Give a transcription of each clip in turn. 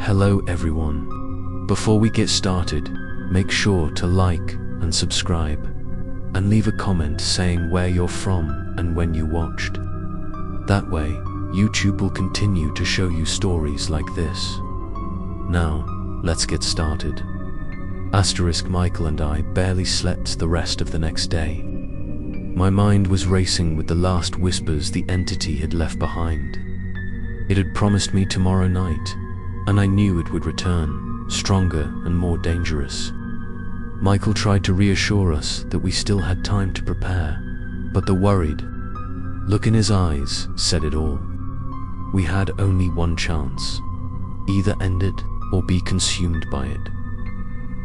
Hello everyone. Before we get started, make sure to like and subscribe, and leave a comment saying where you're from and when you watched. That way, YouTube will continue to show you stories like this. Now, let's get started. Michael and I barely slept the rest of the next day. My mind was racing with the last whispers the entity had left behind. It had promised me tomorrow night, and I knew it would return, stronger and more dangerous. Michael tried to reassure us that we still had time to prepare, but the worried look in his eyes said it all. We had only one chance: either end it or be consumed by it.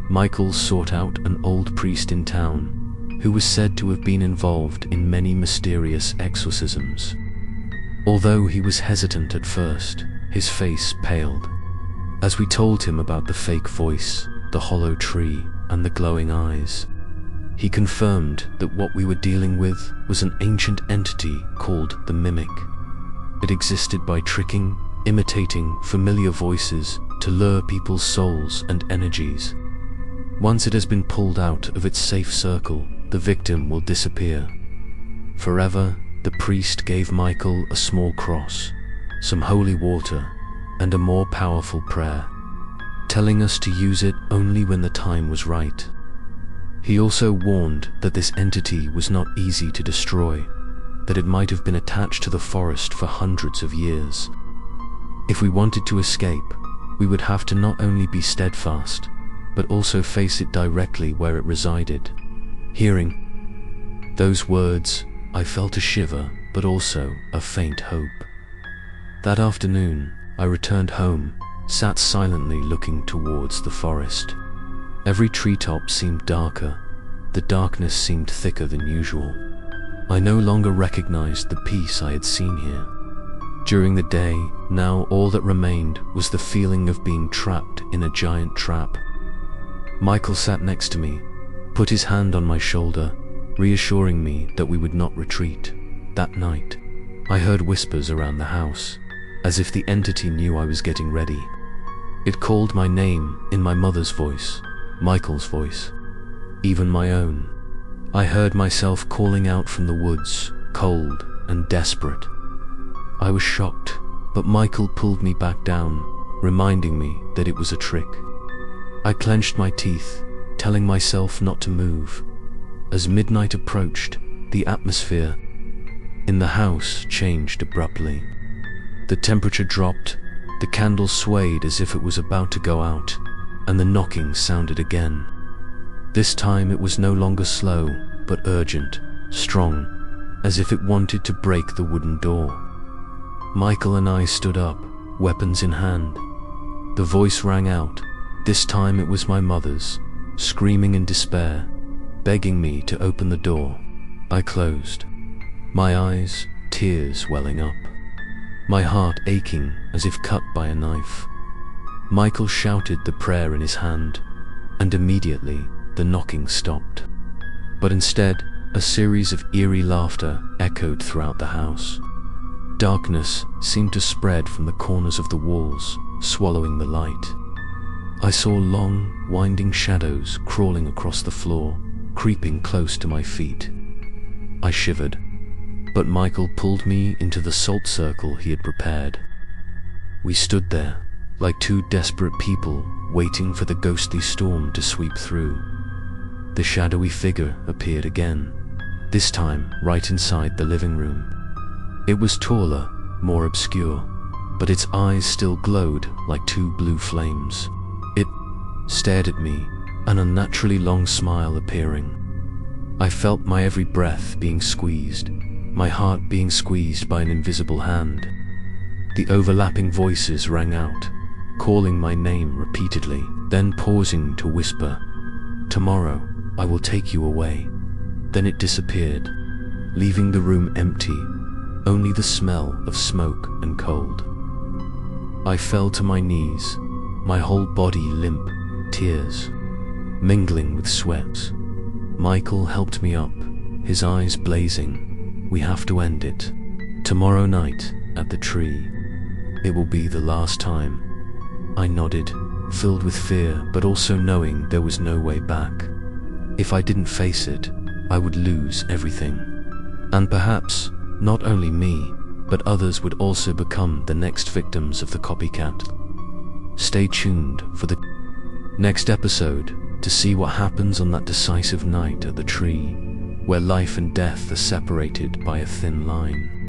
Michael sought out an old priest in town who was said to have been involved in many mysterious exorcisms. Although he was hesitant at first, his face paled as we told him about the fake voice, the hollow tree, and the glowing eyes. He confirmed that what we were dealing with was an ancient entity called the Mimic. It existed by tricking, imitating familiar voices to lure people's souls and energies. Once it has been pulled out of its safe circle, the victim will disappear. Forever, the priest gave Michael a small cross, some holy water, and a more powerful prayer, telling us to use it only when the time was right. He also warned that this entity was not easy to destroy, that it might have been attached to the forest for hundreds of years. If we wanted to escape, we would have to not only be steadfast, but also face it directly where it resided. Hearing those words, I felt a shiver, but also a faint hope. That afternoon, I returned home, sat silently looking towards the forest. Every treetop seemed darker. The darkness seemed thicker than usual. I no longer recognized the peace I had seen here. During the day, now all that remained was the feeling of being trapped in a giant trap. Michael sat next to me, put his hand on my shoulder, reassuring me that we would not retreat. That night, I heard whispers around the house, as if the entity knew I was getting ready. It called my name in my mother's voice, Michael's voice, even my own. I heard myself calling out from the woods, cold and desperate. I was shocked, but Michael pulled me back down, reminding me that it was a trick. I clenched my teeth, telling myself not to move. As midnight approached, the atmosphere in the house changed abruptly. The temperature dropped, the candle swayed as if it was about to go out, and the knocking sounded again. This time it was no longer slow, but urgent, strong, as if it wanted to break the wooden door. Michael and I stood up, weapons in hand. The voice rang out. This time it was my mother's, screaming in despair, begging me to open the door. I closed, my eyes, tears welling up, my heart aching as if cut by a knife. Michael shouted the prayer in his hand, and immediately the knocking stopped. But instead, a series of eerie laughter echoed throughout the house. Darkness seemed to spread from the corners of the walls, swallowing the light. I saw long, winding shadows crawling across the floor, creeping close to my feet. I shivered, but Michael pulled me into the salt circle he had prepared. We stood there, like two desperate people waiting for the ghostly storm to sweep through. The shadowy figure appeared again, this time right inside the living room. It was taller, more obscure, but its eyes still glowed like two blue flames. It stared at me, an unnaturally long smile appearing. I felt my every breath being squeezed, my heart being squeezed by an invisible hand. The overlapping voices rang out, calling my name repeatedly, then pausing to whisper, "Tomorrow, I will take you away." Then it disappeared, leaving the room empty, only the smell of smoke and cold. I fell to my knees, my whole body limp, tears mingling with sweat. Michael helped me up, his eyes blazing. "We have to end it. Tomorrow night, at the tree. It will be the last time." I nodded, filled with fear but also knowing there was no way back. If I didn't face it, I would lose everything. And perhaps, not only me, but others would also become the next victims of the copycat. Stay tuned for the next episode to see what happens on that decisive night at the tree, where life and death are separated by a thin line.